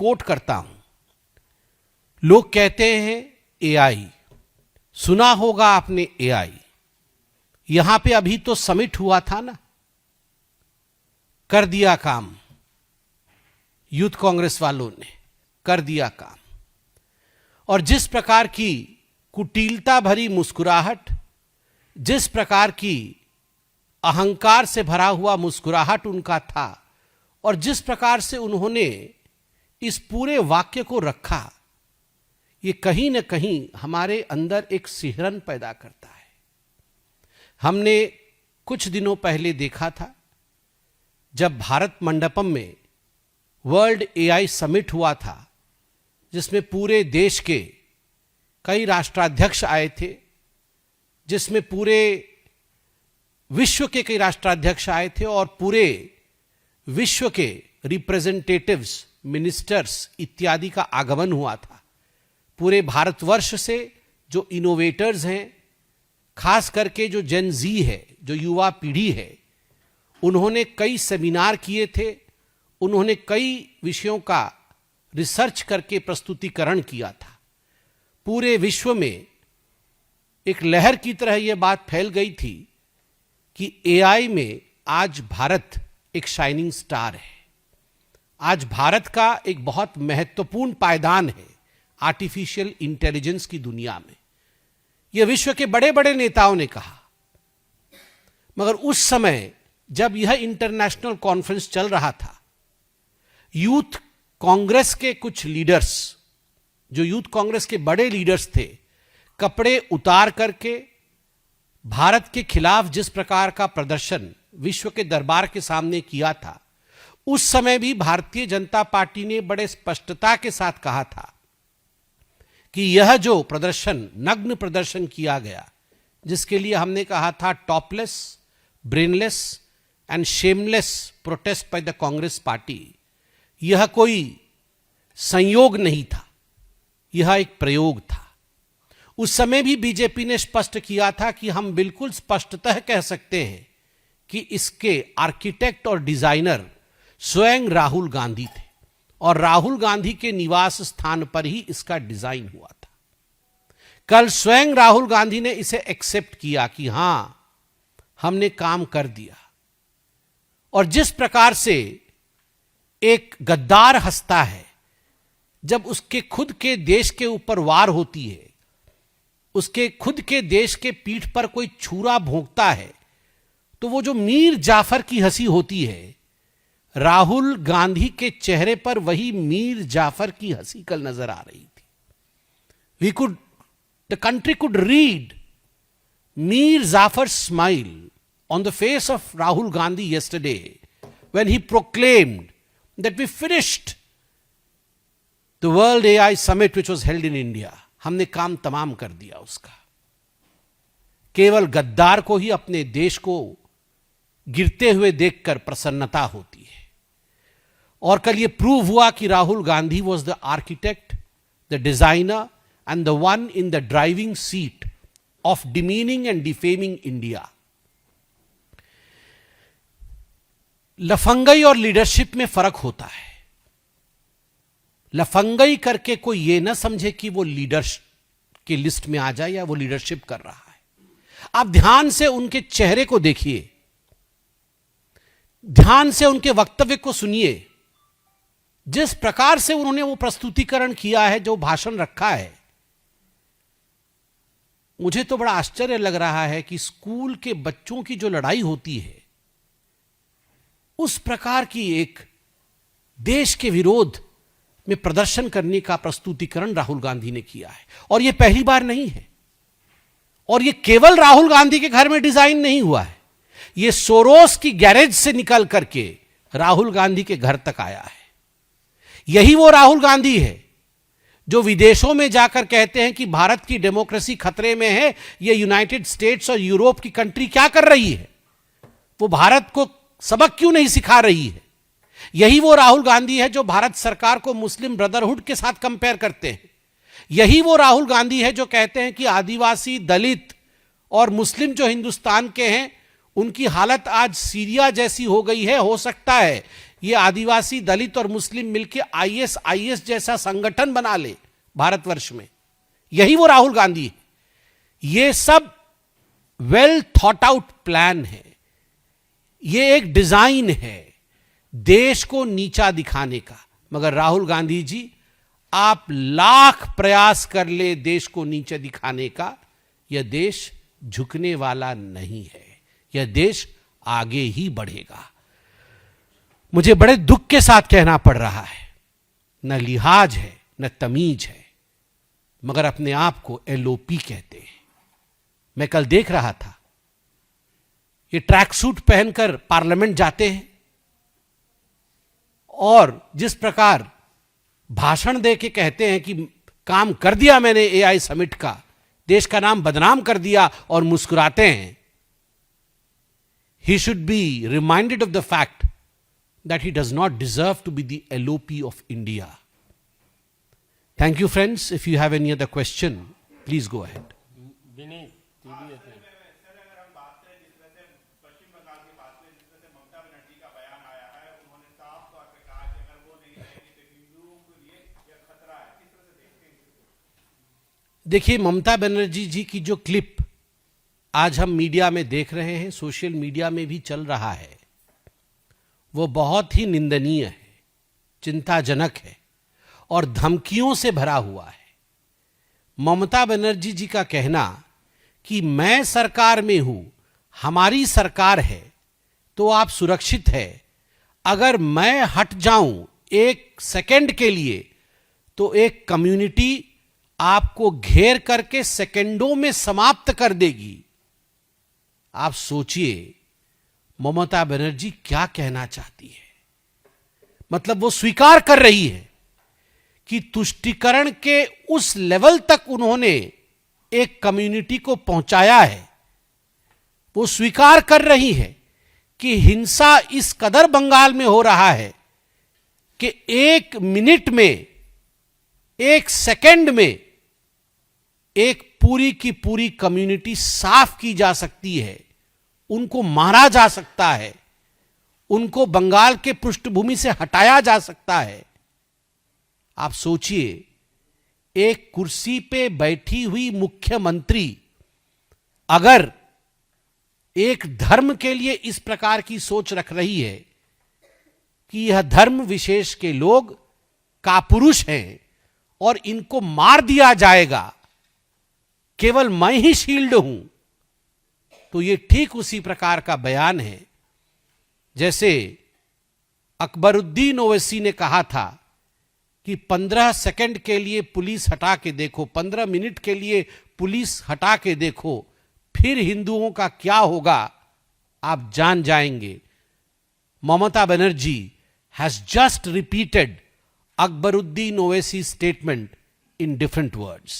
Coat करता हूं। लोग कहते हैं एआई, सुना होगा आपने एआई। यहां पे अभी तो समिट हुआ था ना, कर दिया काम। यूथ कांग्रेस वालों ने कर दिया काम। और जिस प्रकार की कुटिलता भरी मुस्कुराहट, जिस प्रकार की अहंकार से भरा हुआ मुस्कुराहट उनका था, और जिस प्रकार से उन्होंने इस पूरे वाक्य को रखा, ये कहीं ना कहीं हमारे अंदर एक सिहरन पैदा करता है। हमने कुछ दिनों पहले देखा था जब भारत मंडपम में वर्ल्ड एआई समिट हुआ था, जिसमें पूरे देश के कई राष्ट्राध्यक्ष आए थे, जिसमें पूरे विश्व के कई राष्ट्राध्यक्ष आए थे और पूरे विश्व के रिप्रेजेंटेटिव्स, मिनिस्टर्स इत्यादि का आगमन हुआ था। पूरे भारतवर्ष से जो इनोवेटर्स हैं, खास करके जो जेन जी है, जो युवा पीढ़ी है, उन्होंने कई सेमिनार किए थे, उन्होंने कई विषयों का रिसर्च करके प्रस्तुतिकरण किया था। पूरे विश्व में एक लहर की तरह यह बात फैल गई थी कि एआई में आज भारत एक शाइनिंग स्टार है। आज भारत का एक बहुत महत्वपूर्ण पायदान है आर्टिफिशियल इंटेलिजेंस की दुनिया में। यह विश्व के बड़े बड़े नेताओं ने कहा। मगर उस समय जब यह इंटरनेशनल कॉन्फ्रेंस चल रहा था, यूथ कांग्रेस के कुछ लीडर्स, जो यूथ कांग्रेस के बड़े लीडर्स थे, कपड़े उतार करके भारत के खिलाफ जिस प्रकार का प्रदर्शन विश्व के दरबार के सामने किया था, उस समय भी भारतीय जनता पार्टी ने बड़े स्पष्टता के साथ कहा था कि यह जो प्रदर्शन, नग्न प्रदर्शन किया गया, जिसके लिए हमने कहा था topless, brainless and shameless protest by the Congress party, यह कोई संयोग नहीं था, यह एक प्रयोग था। उस समय भी बीजेपी ने स्पष्ट किया था कि हम बिल्कुल स्पष्टतः कह सकते हैं कि इसके आर्किटेक्ट और डिजाइनर स्वयं राहुल गांधी थे, और राहुल गांधी के निवास स्थान पर ही इसका डिजाइन हुआ था। कल स्वयं राहुल गांधी ने इसे एक्सेप्ट किया कि हां, हमने काम कर दिया। और जिस प्रकार से एक गद्दार हंसता है जब उसके खुद के देश के ऊपर वार होती है, उसके खुद के देश के पीठ पर कोई छुरा भोंकता है, तो वो जो मीर जाफर की हंसी होती है, राहुल गांधी के चेहरे पर वही मीर जाफर की हंसी कल नजर आ रही थी। The country could read Mir Jafar smile on the face of Rahul Gandhi yesterday when he proclaimed that we finished the World AI Summit which was held in India. हमने काम तमाम कर दिया उसका। केवल गद्दार को ही अपने देश को गिरते हुए देखकर प्रसन्नता होती है। और कल ये प्रूव हुआ कि Rahul Gandhi was the architect, the designer and the one in the driving seat of demeaning and defaming India. लफंगई और लीडरशिप में फर्क होता है। लफंगई करके कोई यह ना समझे कि वो लीडर्स की लिस्ट में आ जाए या वो लीडरशिप कर रहा है। आप ध्यान से उनके चेहरे को देखिए, ध्यान से उनके वक्तव्य को सुनिए। जिस प्रकार से उन्होंने वो प्रस्तुतिकरण किया है, जो भाषण रखा है, मुझे तो बड़ा आश्चर्य लग रहा है कि स्कूल के बच्चों की जो लड़ाई होती है, उस प्रकार की एक देश के विरोध में प्रदर्शन करने का प्रस्तुतिकरण राहुल गांधी ने किया है। और यह पहली बार नहीं है, और यह केवल राहुल गांधी के घर में डिजाइन नहीं हुआ है, यह सोरोस की गैरेज से निकल करके राहुल गांधी के घर तक आया है। यही वो राहुल गांधी है जो विदेशों में जाकर कहते हैं कि भारत की डेमोक्रेसी खतरे में है, यह यूनाइटेड स्टेट्स और यूरोप की कंट्री क्या कर रही है, वो भारत को सबक क्यों नहीं सिखा रही है। यही वो राहुल गांधी है जो भारत सरकार को मुस्लिम ब्रदरहुड के साथ कंपेयर करते हैं। यही वो राहुल गांधी है जो कहते हैं कि आदिवासी, दलित और मुस्लिम जो हिंदुस्तान के हैं, उनकी हालत आज सीरिया जैसी हो गई है, हो सकता है ये आदिवासी, दलित और मुस्लिम मिलकर आईएस जैसा संगठन बना ले भारतवर्ष में, यही वो राहुल गांधी है। ये सब वेल थॉट आउट प्लान है, ये एक डिजाइन है देश को नीचा दिखाने का। मगर राहुल गांधी जी, आप लाख प्रयास कर ले देश को नीचे दिखाने का, यह देश झुकने वाला नहीं है, यह देश आगे ही बढ़ेगा। मुझे बड़े दुख के साथ कहना पड़ रहा है, न लिहाज है न तमीज है, मगर अपने आप को एलओपी कहते हैं। मैं कल देख रहा था, ये ट्रैक सूट पहनकर पार्लियामेंट जाते हैं और जिस प्रकार भाषण दे के कहते हैं कि काम कर दिया मैंने एआई समिट का, देश का नाम बदनाम कर दिया, और मुस्कुराते हैं। He should be reminded of the fact that he does not deserve to be the LOP of India. Thank you, friends. If you have any other question, please go ahead. देखिए, ममता बनर्जी जी की जो क्लिप आज हम media में देख रहे हैं, social media में भी चल रहा है, वो बहुत ही निंदनीय है, चिंताजनक है और धमकियों से भरा हुआ है। ममता बनर्जी जी का कहना कि मैं सरकार में हूं, हमारी सरकार है तो आप सुरक्षित है, अगर मैं हट जाऊं एक सेकंड के लिए तो एक कम्युनिटी आपको घेर करके सेकंडों में समाप्त कर देगी। आप सोचिए ममता बनर्जी क्या कहना चाहती है। मतलब वो स्वीकार कर रही है कि तुष्टीकरण के उस लेवल तक उन्होंने एक कम्युनिटी को पहुंचाया है। वो स्वीकार कर रही है कि हिंसा इस कदर बंगाल में हो रहा है कि एक मिनट में, एक सेकंड में एक पूरी की पूरी कम्युनिटी साफ की जा सकती है, उनको मारा जा सकता है, उनको बंगाल के पृष्ठभूमि से हटाया जा सकता है। आप सोचिए, एक कुर्सी पे बैठी हुई मुख्यमंत्री अगर एक धर्म के लिए इस प्रकार की सोच रख रही है कि यह धर्म विशेष के लोग कापुरुष हैं और इनको मार दिया जाएगा, केवल मैं ही शील्ड हूं, तो ये ठीक उसी प्रकार का बयान है जैसे अकबरुद्दीन ओवैसी ने कहा था कि 15 सेकंड के लिए पुलिस हटा के देखो, 15 मिनट के लिए पुलिस हटा के देखो, फिर हिंदुओं का क्या होगा आप जान जाएंगे। Mamata Banerjee has just repeated Akbaruddin Owaisi statement in different words.